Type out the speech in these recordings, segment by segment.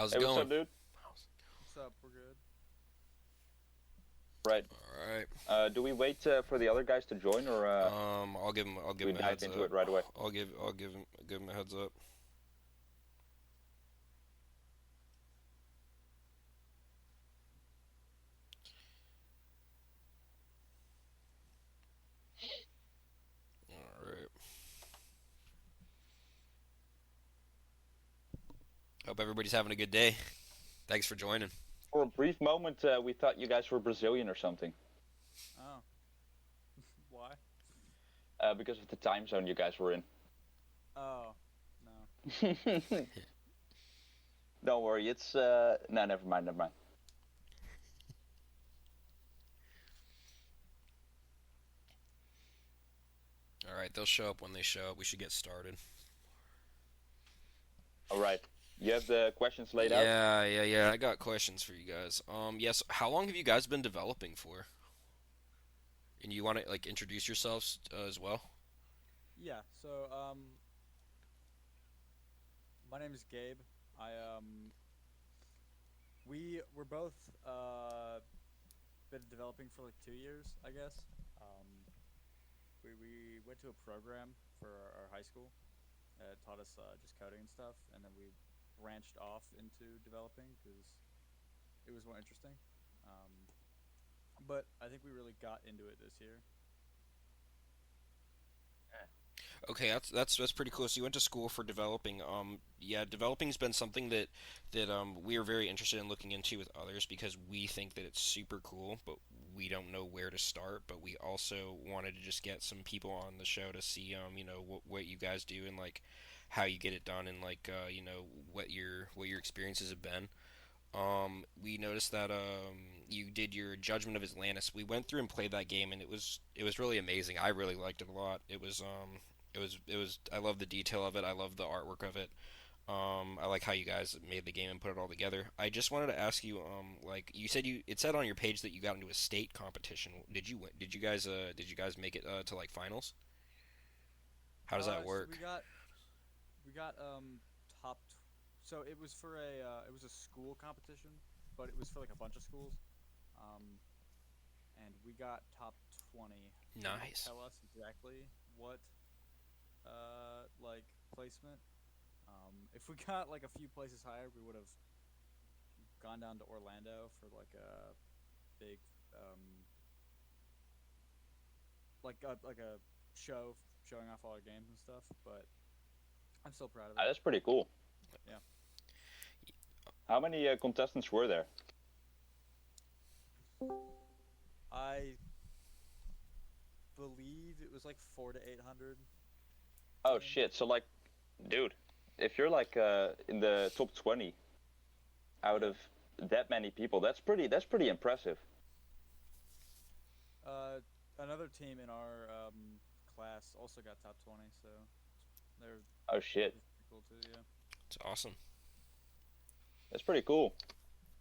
How's it Hey, what's going? up, dude? What's up? We're good. Right. All right. Do we wait for the other guys to join, or I'll do give we him a dive heads into up. it right away? Give him a heads up. All right. Hope everybody's having a good day. Thanks for joining. For a brief moment, we thought you guys were Brazilian or something, Oh, why? because of the time zone you guys were in. Oh, no. Don't worry, it's no, never mind, never mind. All right, they'll show up when they show up. We should get started. All right, you have the questions laid out. Yeah. I got questions for you guys. Yes. How long have you guys been developing for? And you want to like introduce yourselves as well? Yeah. My name is Gabe. I we were both been developing for like 2 years, I guess. We went to a program for our high school that taught us just coding and stuff, and then we branched off into developing because it was more interesting. Um, but I think we really got into it this year. Okay, that's pretty cool. So you went to school for developing. Yeah, developing's been something that we are very interested in looking into with others because we think that it's super cool, but we don't know where to start. But we also wanted to just get some people on the show to see what you guys do and like how you get it done and like what your experiences have been. We noticed that you did your Judgement of Atlantis. We went through and played that game, and it was really amazing. I really liked it a lot. It was. I love the detail of it. I love the artwork of it. I like how you guys made the game and put it all together. I just wanted to ask you, like you said, it said on your page that you got into a state competition. Did you win? Did you guys make it to like finals? How does that So work? we got top. So it was for it was a school competition, but it was for like a bunch of schools. Um, and we got top 20. They didn't Nice. tell us exactly what like placement. If we got like a few places higher, we would have gone down to Orlando for like a big um like a show showing off all our games and stuff. But I'm still proud of it. That's pretty cool. Yeah. How many contestants were there? I believe it was like 4 to 800 Oh team. shit! So like, dude, if you're like in the top 20 out Yeah. of that many people, that's pretty impressive. Uh, Another team in our class also got top 20, so they're Oh shit, pretty cool too. Yeah. It's awesome. that's pretty cool.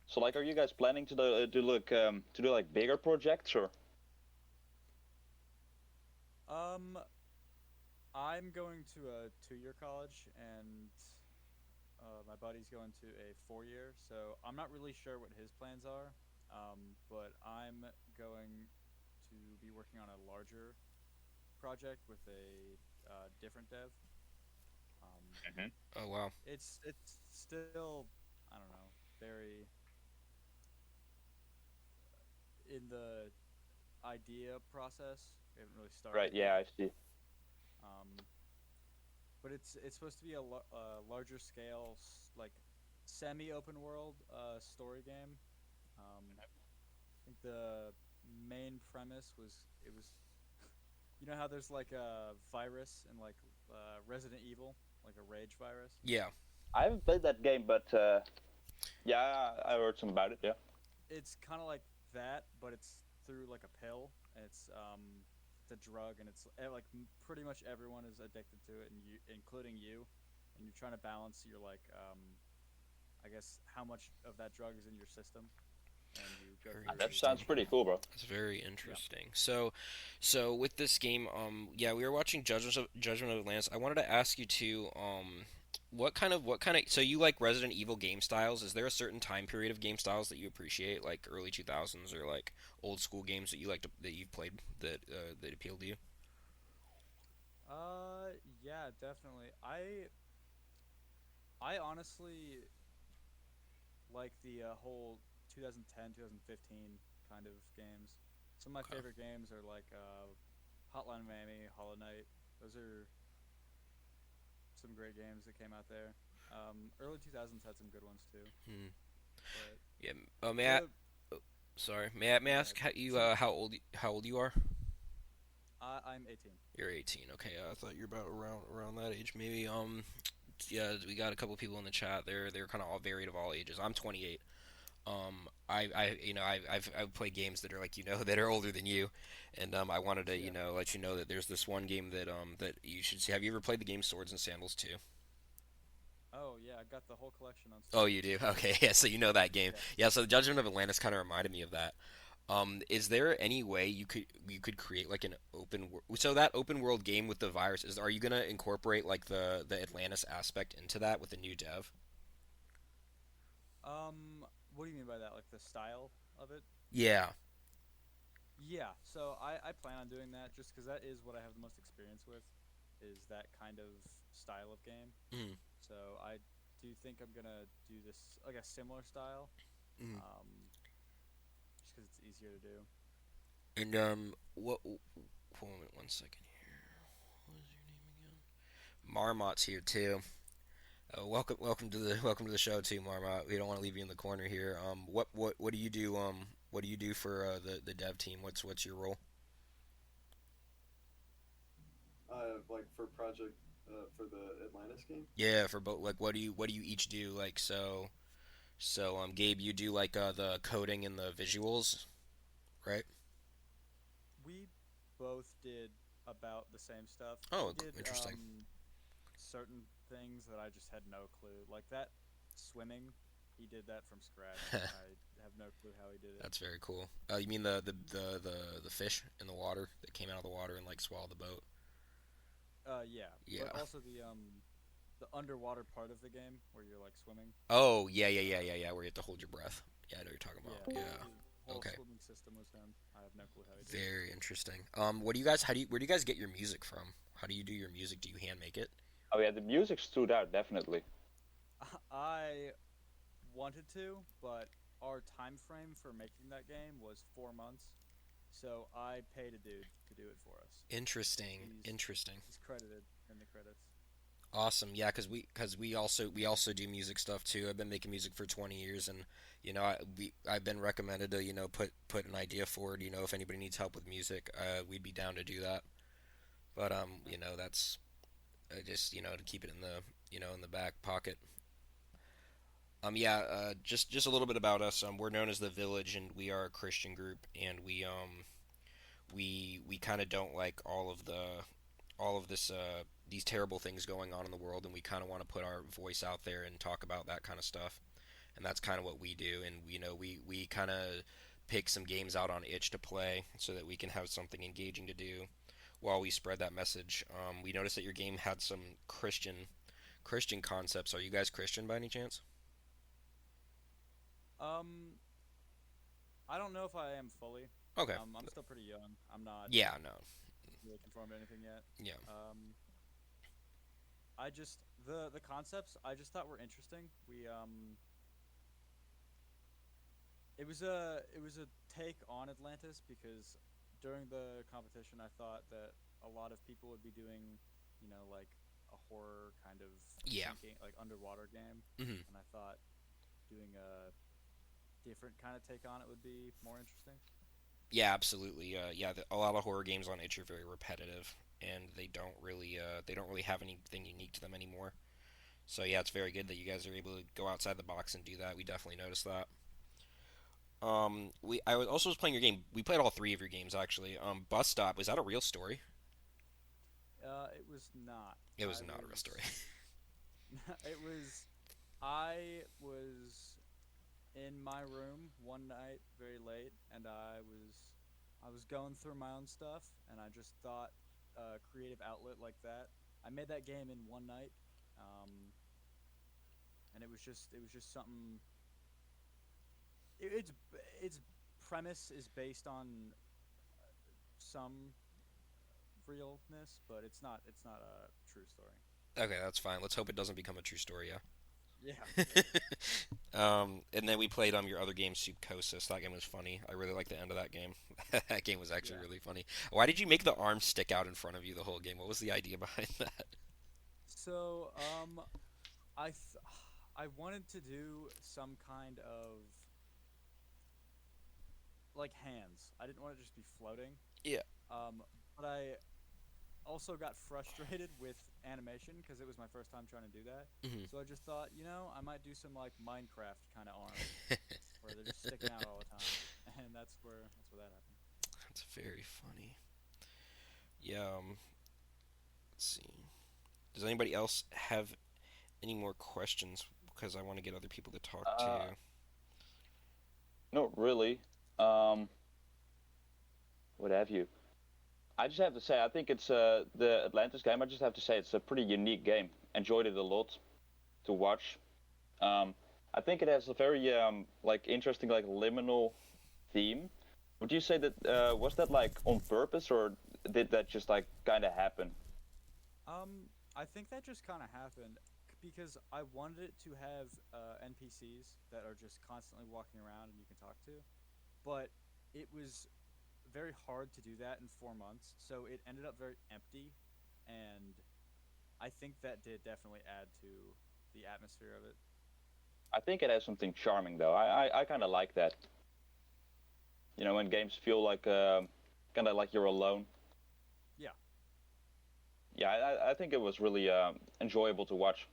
So like, are you guys planning to do like bigger projects or? Um, I'm going to a 2 year college, and my buddy's going to a 4 year. So I'm not really sure what his plans are. But I'm going to be working on a larger project with a different dev. Um, Mhm. Oh wow. it's still, I don't know, very in the idea process. We haven't really Right. started Yeah, yet. I see. Um, but it's supposed to be a larger scale, like semi open world story game. I think the main premise was it was you know how there's like a virus in like Resident Evil, like a rage virus. Yeah. I haven't played that game, but yeah, I heard some about it. Yeah. It's kind of like that, but it's through like a pill. And it's a drug, and like pretty much everyone is addicted to it, and you, including you, and you're trying to balance your like I guess how much of that drug is in your system, and you go Very That through sounds interesting. pretty cool, bro. It's very yeah. interesting. So with this game, yeah, we were watching Judgment of Atlantis. I wanted to ask you too. what kind of so you like Resident Evil game styles? Is there a certain time period of game styles that you appreciate, like early 2000s or like old school games that you like to, that you've played that appeal to you? Yeah, definitely. I honestly like the whole 2010, 2015 kind of games. Some of my Okay. favorite games are like Hotline Miami, Hollow Knight. Those are some great games that came out there. Early 2000s had some good ones too. Hmm. But Yeah. May I? the Oh, sorry. May I go ask ahead. how you Some how old you are? I'm 18. You're 18. Okay. I thought you're about around that age. Maybe yeah, we got a couple people in the chat. They're kind of all varied of all ages. I'm 28. I I've played games that are like that are older than you, and I wanted to Yeah. let you know that there's this one game that you should see. Have you ever played the game Swords and Sandals 2? Oh yeah, I got the whole collection on Oh, Steam. you do? Okay, yeah. So you know that game. Yes. Yeah. So the Judgement of Atlantis kind of reminded me of that. Is there any way you could create like an so that open world game with the virus are you gonna incorporate like the Atlantis aspect into that with the new dev? What do you mean by that? Like the style of it? Yeah. Yeah. So I plan on doing that just because that is what I have the most experience with, is that kind of style of game. Mm, So I do think I'm gonna do this like a similar style, mm. um, just because it's easier to do. And what? Hold on one second here. What is your name again? Marmot's here too. Welcome to the show too, Marmot. We don't want to leave you in the corner here. What do you do? What do you do for the dev team? What's your role? Like for project for the Atlantis game. Yeah, for both. Like, what do you each do? Like, Gabe, you do like the coding and the visuals, right? We both did about the same stuff. He Oh, did interesting. certain things that I just had no clue. Like that swimming, he did that from scratch. I have no clue how he did it. That's very cool. You mean the fish in the water that came out of the water and like swallowed the boat? Yeah, but Yeah. also the underwater part of the game where you're like swimming. Oh, yeah, yeah, yeah, Uh, yeah, yeah. Where you have to hold your breath. Yeah, I know what you're talking yeah, about. his Yeah. whole Okay. swimming system was him. I have no clue how he did it. Very interesting. What do you guys? Where do you guys get your music from? How do you do your music? Do you hand make it? Oh yeah, the music stood out definitely. I wanted to, but our time frame for making that game was 4 months, so I paid a dude to do it for us. Interesting. He's Interesting. he's credited in the credits. Awesome. Yeah, because we also do music stuff too. I've been making music for 20 years, and I've been recommended to put an idea forward. If anybody needs help with music, we'd be down to do that. But Yeah. that's just to keep it in the in the back pocket. Yeah. Just a little bit about us. We're known as the Village, and we are a Christian group, and we kind of don't like all of this these terrible things going on in the world, and we kind of want to put our voice out there and talk about that kind of stuff. And that's kind of what we do. And we kind of pick some games out on itch to play so that we can have something engaging to do while we spread that message. We noticed that your game had some Christian concepts. Are you guys Christian by any chance? Um, I don't know if I am fully. Okay. I'm still pretty young. I'm not Yeah. No. really conformed to anything yet. Yeah. I just the concepts I just thought were interesting. We it was a take on Atlantis because during the competition I thought that a lot of people would be doing, like a horror kind of Yeah. sinking like underwater game, Hmm. and I thought doing a different kind of take on it would be more interesting. Yeah. Absolutely. Yeah. A lot of horror games on itch are very repetitive, and they don't really have anything unique to them anymore. So yeah, it's very good that you guys are able to go outside the box and do that. We definitely noticed that. I was also playing your game. We played all three of your games actually. Bus Stop, was that a real story? It was not. It was I not a real story. was. It was. I was in my room one night very late, and I was going through my own stuff, and I just thought a creative outlet like that. I made that game in one night. Um, and it was just something. Its premise is based on some realness, but it's not a true story. Okay, that's fine. Let's hope it doesn't become a true story. Yeah, Yeah. And then we played your other game, Soupcosis. That game was funny. I really liked the end of that game. That game was actually yeah. really funny. Why did you make the arm stick out in front of you the whole game? What was the idea behind that? So I wanted to do some kind of like hands. I didn't want to just be floating. Yeah. But I also got frustrated with animation because it was my first time trying to do that. Hmm. So I just thought, I might do some like Minecraft kind of arms where they're just sticking out all the time, and that's where that happened. That's very funny. Yeah. Let's see. Does anybody else have any more questions? Because I want to get other people to talk Uh, to. not really. Um, what have you? I just have to say, I think it's the Atlantis game. I just have to say, it's a pretty unique game. Enjoyed it a lot to watch. Um, I think it has a very like interesting like liminal theme. Would you say that was that like on purpose, or did that just like kind of happen? I think that just kind of happened because I wanted it to have NPCs that are just constantly walking around and you can talk to, but it was very hard to do that in 4 months, so it ended up very empty, and I think that did definitely add to the atmosphere of it. I think it has something charming though. I kind of like that. You know, when games feel like kind of like you're alone. Yeah. Yeah, I think it was really enjoyable to watch.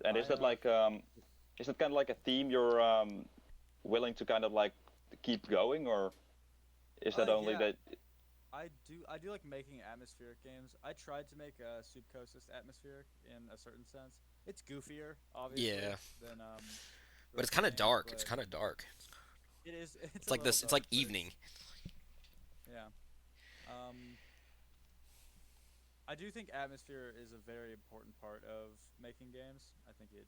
And I is that kind of like a theme you're willing to kind of like keep going, or is that only yeah, that? I do like making atmospheric games. I tried to make a Subcosis atmospheric in a certain sense. It's goofier, obviously, Yeah. than the But it's rest of kind the of games, dark. It's but kind of dark. it is it's It's a like little this. It's like dark, but evening. yeah. Um, I do think atmosphere is a very important part of making games. I think it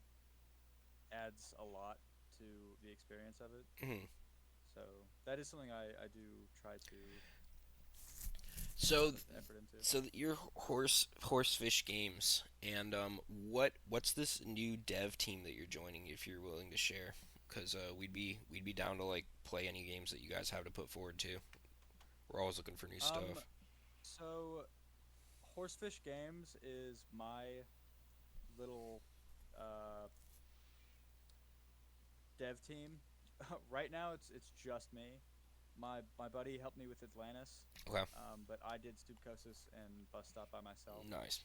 adds a lot to the experience of it. Hmm. So that is something I do try to So, put effort into. your horsefish games, and what's this new dev team that you're joining? If you're willing to share, because we'd be down to like play any games that you guys have to put forward to. We're always looking for new Um, stuff. so Horsefish Games is my little uh, dev team. Right now, it's just me. My buddy helped me with Atlantis, Okay. but I did Stupcosis and Bus Stop by myself. Nice.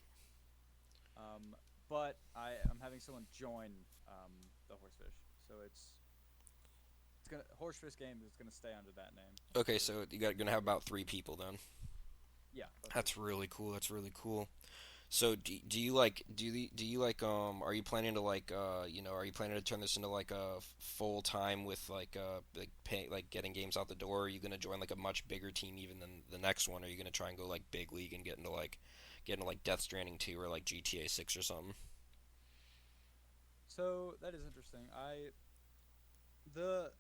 But I'm having someone join the Horsefish, so it's gonna Horsefish Games is gonna stay under that name. Okay, For so you're gonna have about 3 people then. yeah, about three That's people. really cool. That's really cool. So do you like do you like are you planning to like are you planning to turn this into like a full time with like pay like getting games out the door? Are you gonna join like a much bigger team even than the next one? Are you gonna try and go like big league and get into like Death Stranding 2 or like GTA 6 or something? So that is interesting. The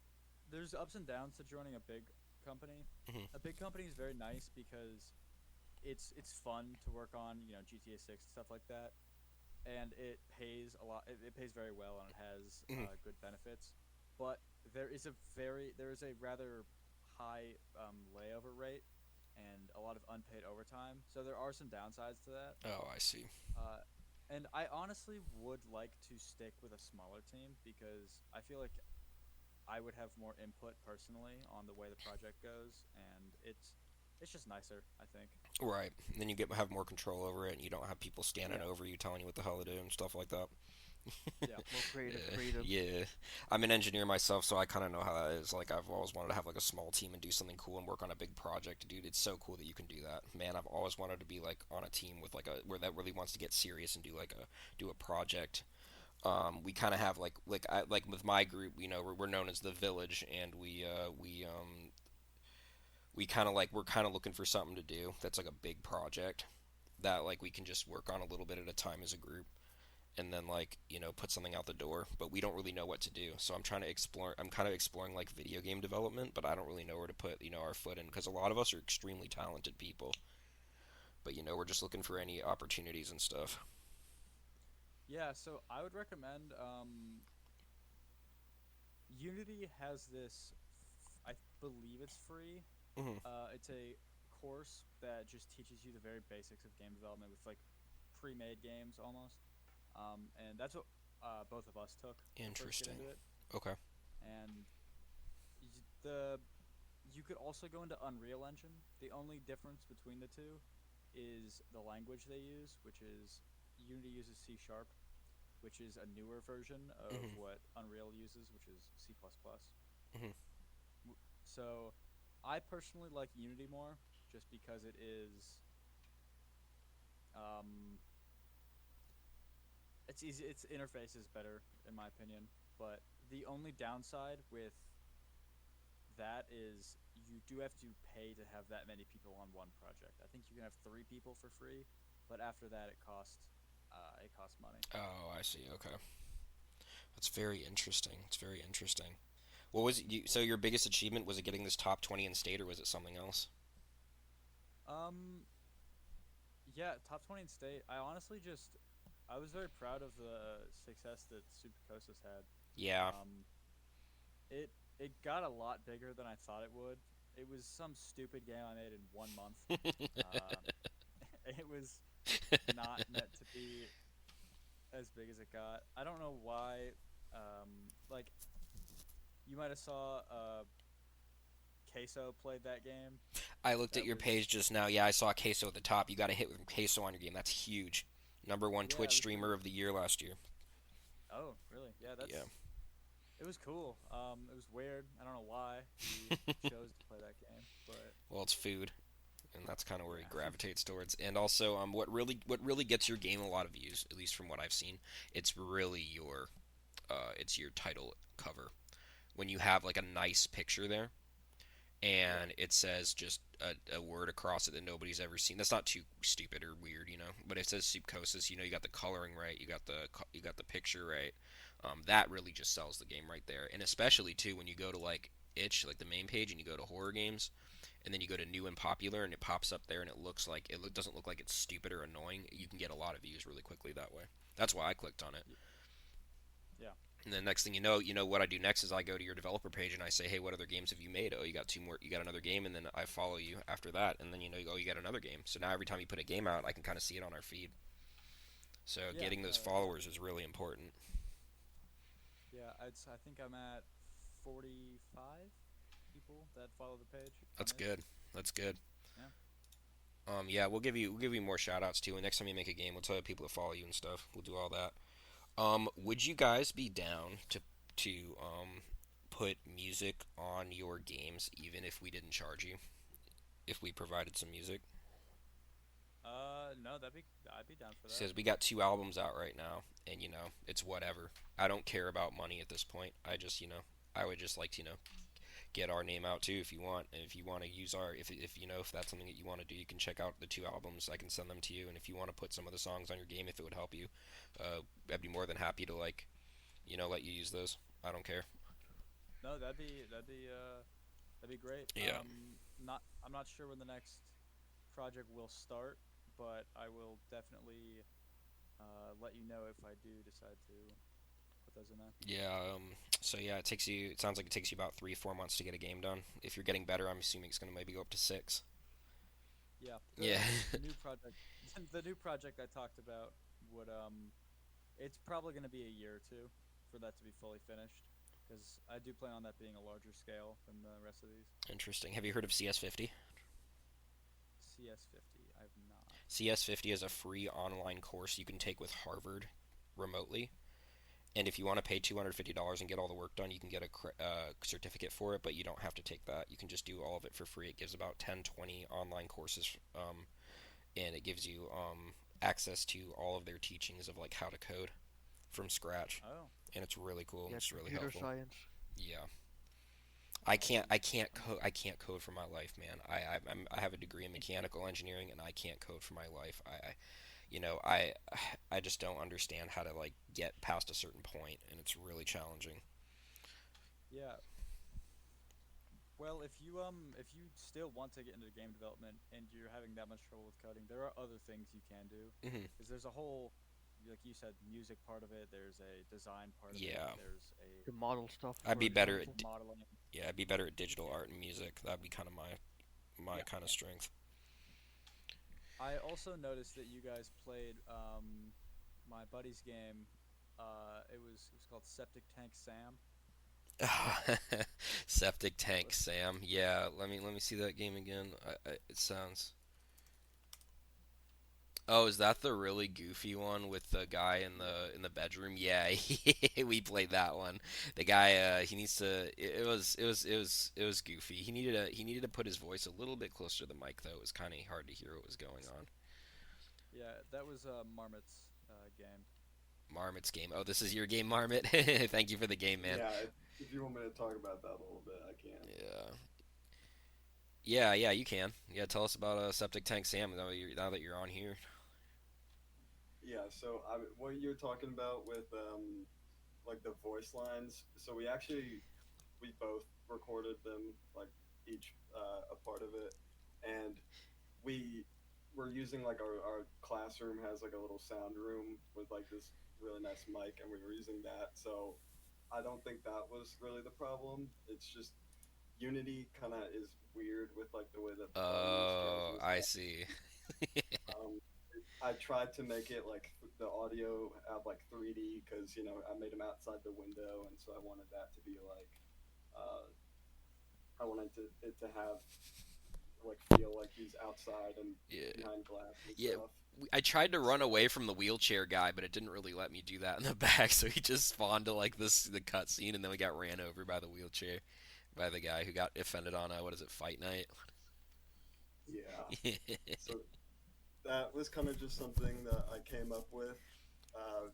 there's ups and downs to joining a big company. Hmm. A big company is very nice because it's fun to work on, GTA 6 and stuff like that, and it pays a lot. It pays very well, and it has Hmm. good benefits. But there is a rather high layover rate and a lot of unpaid overtime. So there are some downsides to that. Oh, I see. Uh, and I honestly would like to stick with a smaller team because I feel like I would have more input personally on the way the project goes, and it's just nicer, I think. Right. And then you get have more control over it, and you don't have people standing Yeah, over you telling you what the hell to do and stuff like that. yeah, More creative Yeah, freedom. yeah. I'm an engineer myself, so I kind of know how that is. Like, I've always wanted to have like a small team and do something cool and work on a big project, dude. It's so cool that you can do that, man. I've always wanted to be like on a team with like a where that really wants to get serious and do a project. We kind of have like with my group, we're known as the Village, and we kind of like we're kind of looking for something to do that's like a big project. that like we can just work on a little bit at a time as a group, and then like put something out the door. But we don't really know what to do, so I'm trying to explore. I'm kind of exploring like video game development, but I don't really know where to put our foot in because a lot of us are extremely talented people, but we're just looking for any opportunities and stuff. Yeah, so I would recommend Unity has this I believe it's free. Hmm. It's a course that just teaches you the very basics of game development with like pre-made games almost. And that's what both of us took to first get Interesting. into it. Okay. And the you could also go into Unreal Engine. The only difference between the two is the language they use, which is Unity uses C sharp, which is a newer version of Hmm. what Unreal uses, which is C++. Hmm. So I personally like Unity more just because it is um, it's easy. Its interface is better in my opinion, but the only downside with that is you do have to pay to have that many people on one project. I think you can have 3 people for free, but after that it costs money. Oh, I see. Okay. That's very interesting. It's very interesting. What was you? So your biggest achievement was it getting this top 20 in state, or was it something else? Um, yeah, top 20 in state. I was very proud of the success that Soupcosis had. Yeah. Um, it got a lot bigger than I thought it would. It was some stupid game I made in 1 month. Uh, it was not meant to be as big as it got. I don't know why. Like you might have saw Queso played that game. I looked at That your was page just now. Yeah, I saw queso at the top. You got a hit with queso on your game. That's huge. Number one yeah, Twitch it was streamer really of the year last year. oh really yeah Yeah. it was cool. It was weird. I don't know why he chose to play that game, but Well, it's food, and that's kind of where he yeah. gravitates towards. And also, what really gets your game a lot of views, at least from what I've seen, it's really it's your title cover when you have like a nice picture there Yeah. and it says just a word across it that nobody's ever seen. That's not too stupid or weird, but it says Soupcosis. You got the coloring right. You got the picture right. That really just sells the game right there. And especially too when you go to like itch, like the main page, and you go to horror games, and then you go to new and popular, and it pops up there, and doesn't look like it's stupid or annoying. You can get a lot of views really quickly that way. That's why I clicked on it. Yeah. And then next thing you know what I do next is I go to your developer page and I say, hey, what other games have you made? Oh, you got two more. You got another game, and then I follow you after that, and then you go, you got another game. So now every time you put a game out, I can kind of see it on our feed. So Yeah. getting those followers is really important. Yeah. I think I'm at 45 people that follow the page on That's itch. good. That's good. Yeah. Yeah, we'll give you more shout outs too. And next time you make a game, we'll tell people to follow you and stuff. We'll do all that. Would you guys be down to put music on your games even if we didn't charge you? If we provided some music? No, I'd be down for that. Says we got two albums out right now, and it's whatever. I don't care about money at this point. I would just like to get our name out too if you want. And if you want to use our, if that's something that you want to do, you can check out the two albums. I can send them to you, and if you want to put some of the songs on your game, if it would help you, I'd be more than happy to let you use those. I don't care. No, that'd be great. Yeah. Not I'm not sure when the next project will start, but I will definitely let you know if I do decide to put those in there. Yeah. So yeah, it takes you. It sounds like it takes you about 3-4 months to get a game done. If you're getting better, I'm assuming it's gonna maybe go up to 6. Yeah, Yeah. the new project, the new project I talked about would it's probably going to be a year or two for that to be fully finished, because I do plan on that being a larger scale than the rest of these. Interesting. Have you heard of CS50? CS50, I've not. CS50 is a free online course you can take with Harvard remotely. And if you want to pay $250 and get all the work done, you can get a certificate for it, but you don't have to take that. You can just do all of it for free. It gives about 10, 20 online courses, and it gives you access to all of their teachings of like how to code from scratch. Oh, And it's really cool. Yeah, It's really computer helpful. science. Yeah. I can't code for my life, man. I have a degree in mechanical engineering and I can't code for my life. You know, I just don't understand how to like get past a certain point, and it's really challenging. Yeah. Well, if you still want to get into game development and you're having that much trouble with coding, there are other things you can do. Hmm. Because there's a whole, like you said, music part of it. There's a design part of it. Yeah, There's a The model stuff, I'd for be better example. at modeling. yeah, I'd be better at digital Yeah. art and music. That'd be kind of my Yeah. kind of strength. I also noticed that you guys played my buddy's game. It was called Septic Tank Sam. Septic Tank Sam. Yeah, let me see that game again. It sounds. Oh, is that the really goofy one with the guy Yeah. in the bedroom? Yeah, we played that one. The guy, he needs to. It was goofy. He needed to put his voice a little bit closer to the mic though. It was kind of hard to hear what was going on. Yeah, that was Marmot's game. Marmot's game. Oh, this is your game, Marmot. Thank you for the game, man. Yeah, if you want me to talk about that a little bit, I can. Yeah, yeah, you can. Yeah, tell us about Septic Tank Sam now that you're on here. Yeah, so what you're talking about with like the voice lines. So we both recorded them, like each a part of it, and we were using like our classroom has like a little sound room with like this really nice mic, and we were using that. So I don't think that was really the problem. It's just Unity kind of is weird with like the way that the volumes goes Oh, and I stuff. see. Um, I tried to make it like the audio have like 3D because I made them outside the window, and so I wanted that to be like uh, I wanted it to have like feel like he's outside and Yeah, behind glass and yeah. stuff. I tried to run So away from the wheelchair guy, but it didn't really let me do that in the back. So he just spawned to like the cutscene, and then we got ran over by the wheelchair by the guy who got offended on what is it, Fight Night? yeah, so that was kind of just something that I came up with uh,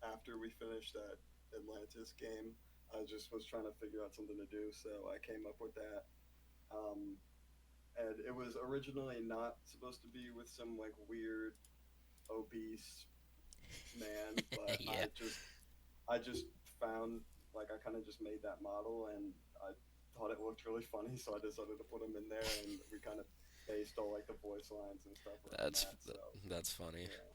after we finished that Atlantis game. I just was trying to figure out something to do, so I came up with that. Um, and it was originally not supposed to be with some like weird obese man, but Yeah, I just found like I kind of just made that model and I thought it looked really funny, so I decided to put him in there, and we kind of based all like the voice lines and stuff around that's that. So that's funny. yeah,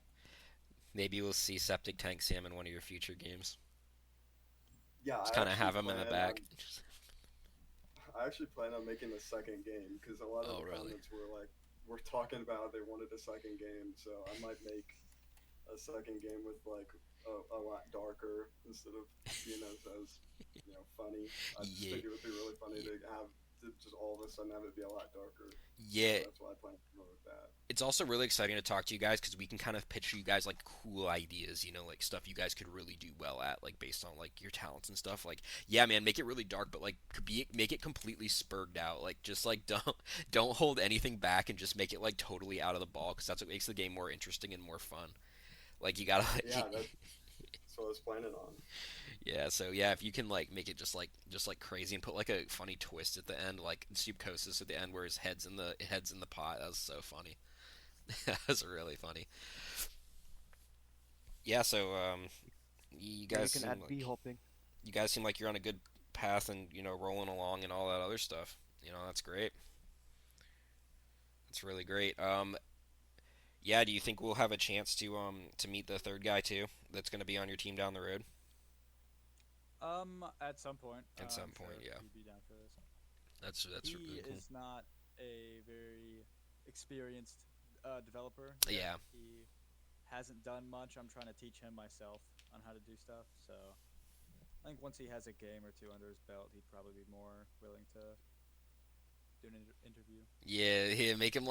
Maybe we'll see Septic Tank Sam in one of your future games. yeah. Just kind of have him in the back. I actually plan on making a second game because a lot of Oh, the really? comments were like we're talking about they wanted a second game, so I might make a second game with like a lot darker instead of being as funny. I just Yeah, think it would be really funny yeah, to have to just all of a sudden have it be a lot darker. So yeah. that's why I plan to go with that. It's also really exciting to talk to you guys because we can kind of pitch you guys like cool ideas, like stuff you guys could really do well at, like based on like your talents and stuff. Like, yeah, man, make it really dark, but like make it completely spurred out. Like, just like don't hold anything back and just make it like totally out of the ball because that's what makes the game more interesting and more fun. Like, you gotta, Yeah, that's what I was planning on. yeah. So yeah, if you can like make it just like crazy and put like a funny twist at the end, like Soupcosis at the end where his head's in the pot. That was so funny. That was really funny. Yeah, so you Yeah, you guys can seem add bee like hopping. you're on a good path and rolling along and all that other stuff. That's great. That's really great. Yeah, do you think we'll have a chance to meet the third guy too? That's going to be on your team down the road At some point, at some I'm point. sure Yeah, he'd be down for this. that's He really cool. is not a very experienced developer yet. Yeah, He hasn't done much. I'm trying to teach him myself on how to do stuff. So I think once he has a game or two under his belt, he'd probably be more willing to do an interview. yeah, yeah. Make him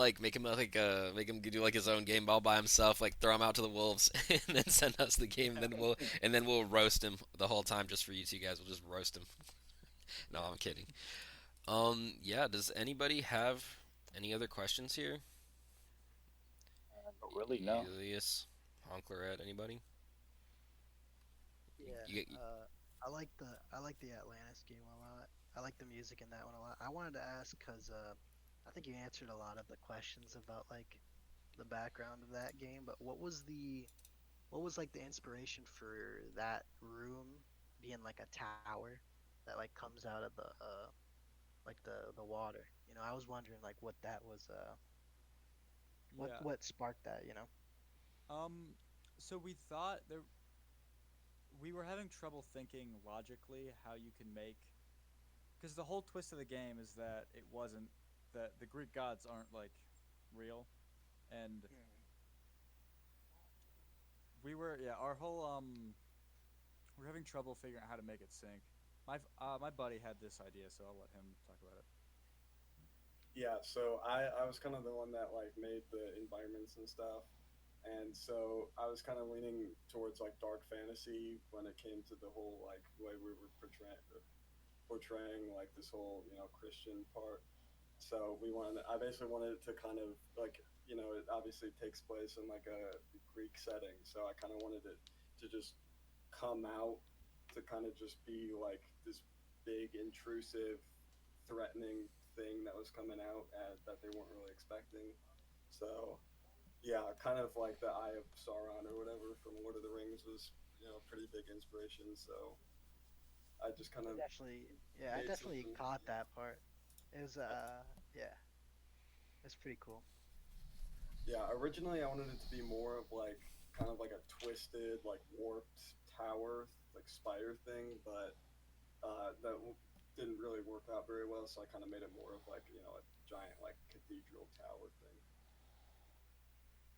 do like his own game all by himself. Like throw him out to the wolves and then send us the game. And then we'll roast him the whole time just for you two guys. We'll just roast him. No, I'm kidding. Yeah, does anybody have any other questions here? Not really, no. Elias, Honkler, anybody? Yeah. You, I I like the Atlantis game a lot. I like the music in that one a lot. I wanted to ask because I think you answered a lot of the questions about like the background of that game, but what was like the inspiration for that room being like a tower that like comes out of the like the water? You know, I was wondering like what that was Yeah. what sparked that, you know? Um, so we thought there we were having trouble thinking logically how you can make, because the whole twist of the game is that it wasn't, that the Greek gods aren't like real, and we were, yeah, our whole we're having trouble figuring out how to make it sync. My buddy had this idea, so I'll let him talk about it. Yeah, so I was kind of the one that like made the environments and stuff, and so I was kind of leaning towards like dark fantasy when it came to the whole like way we were portraying like this whole Christian part. So I basically wanted it to kind of like it obviously takes place in like a Greek setting, so I kind of wanted it to just come out to kind of just be like this big intrusive threatening thing that was coming out that they weren't really expecting. So yeah, kind of like the Eye of Sauron or whatever from Lord of the Rings was a pretty big inspiration. So I just kind I of definitely yeah, I made definitely something. caught that part. It was yeah, it's pretty cool. Yeah, originally I wanted it to be more of like kind of like a twisted, like warped tower, like spire thing, but didn't really work out very well. So I kind of made it more of like a giant like cathedral tower thing.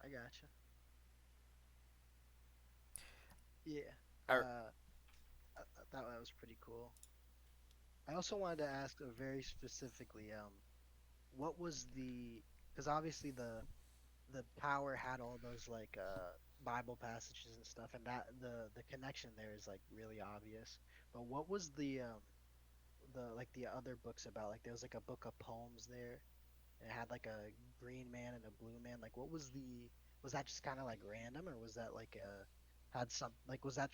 I gotcha. Yeah. All I thought that was pretty cool. I also wanted to ask very specifically, what was the? Because obviously the power had all those like Bible passages and stuff, and that the connection there is like really obvious. But what was the like the other books about? Like there was like a book of poems there, and it had like a green man and a blue man. Like what was the? Was that just kind of like random, or was that like a had some like was that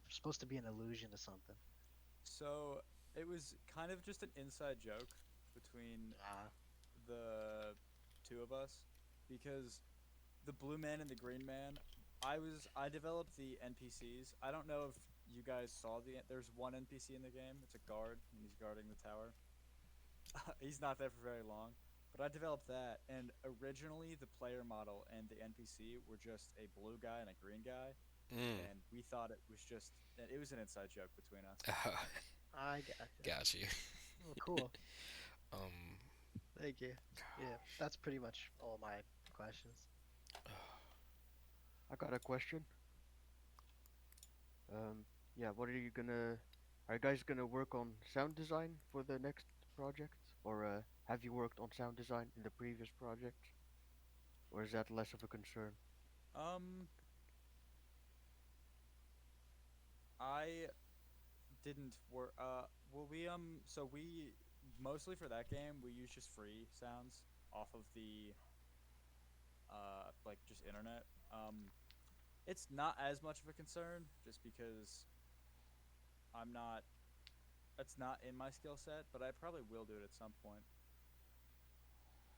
supposed to be an allusion to something? So it was kind of just an inside joke between Ah, the two of us, because the blue man and the green man, I developed the NPCs. I don't know if you guys saw there's one NPC in the game. It's a guard and he's guarding the tower. He's not there for very long, but I developed that, and originally the player model and the NPC were just a blue guy and a green guy, right. and we thought it was an inside joke between us. I gotcha. Got you. Oh, cool. Um, Thank you. Yeah, that's pretty much all my questions. I got a question. Yeah, what are you gonna? Are you guys gonna work on sound design for the next project, or have you worked on sound design in the previous project, or is that less of a concern? Um, I didn't work. Well, so we mostly for that game we use just free sounds off of the like just internet. It's not as much of a concern just because I'm not. It's not in my skill set, but I probably will do it at some point.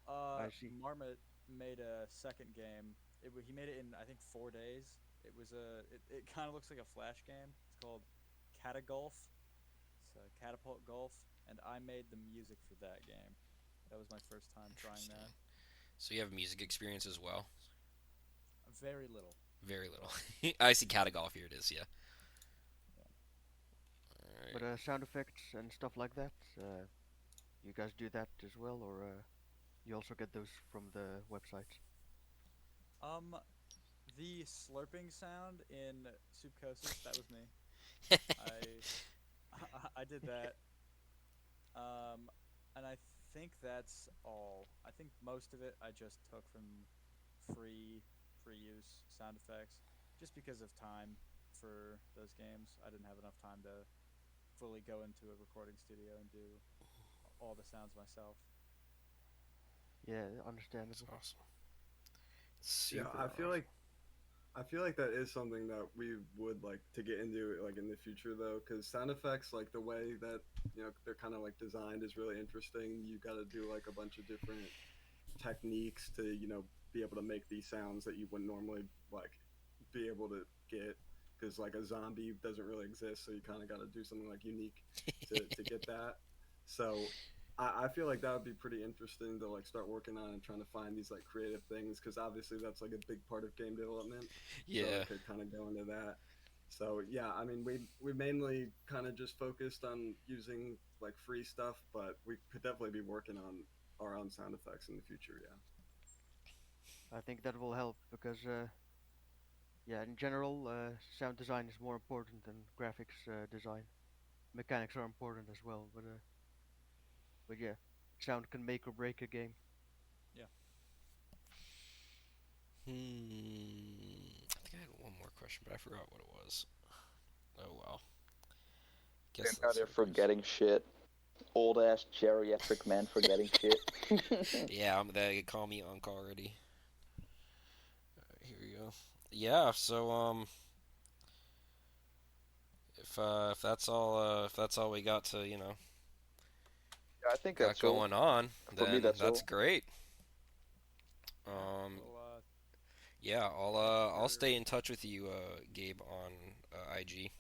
I see. Marmot made a second game. He made it in I think 4 days. It kind of looks like a flash game. It's called Catagolf. It's Catapult Golf, and I made the music for that game. That was my first time trying interesting. that. So you have music experience as well? Very little, Very little. but I see Catagolf. Here it is. Yeah. yeah. All But right. sound effects and stuff like that, you guys do that as well, or you also get those from the websites? Um, the slurping sound in Soupcosis, that was me. I I did that. Um, and I think that's all. I think most of it I just took from free free use sound effects, just because of time for those games. I didn't have enough time to fully go into a recording studio and do all the sounds myself. Yeah, That's understandable. awesome. Yeah, Super I feel awesome. like I feel like that is something that we would like to get into like in the future though, because sound effects, like the way that they're kind of like designed, is really interesting. You got to do like a bunch of different techniques to be able to make these sounds that you wouldn't normally like be able to get, because like a zombie doesn't really exist, so you kind of got to do something like unique to get that. So I feel like that would be pretty interesting to like start working on and trying to find these like creative things, because obviously that's like a big part of game development, so Yeah. it could kind of go into that. So yeah, I mean, we mainly kind of just focused on using like free stuff, but we could definitely be working on our own sound effects in the future. Yeah. I think that will help because yeah, in general, sound design is more important than graphics design. Mechanics are important as well, but yeah, sound can make or break a game. Yeah. I think I had one more question, but I forgot what it was. Oh well. Sitting Guess out that's there how it goes. forgetting shit. Old ass geriatric man forgetting shit. Yeah, they call me Unc already. Here we go. Yeah. So if that's all we got to Yeah, I think got that's all. going on, For me, then that's that's all. great. Yeah. Um, Well, yeah, thank you I'll for stay in touch with you, Gabe, on IG.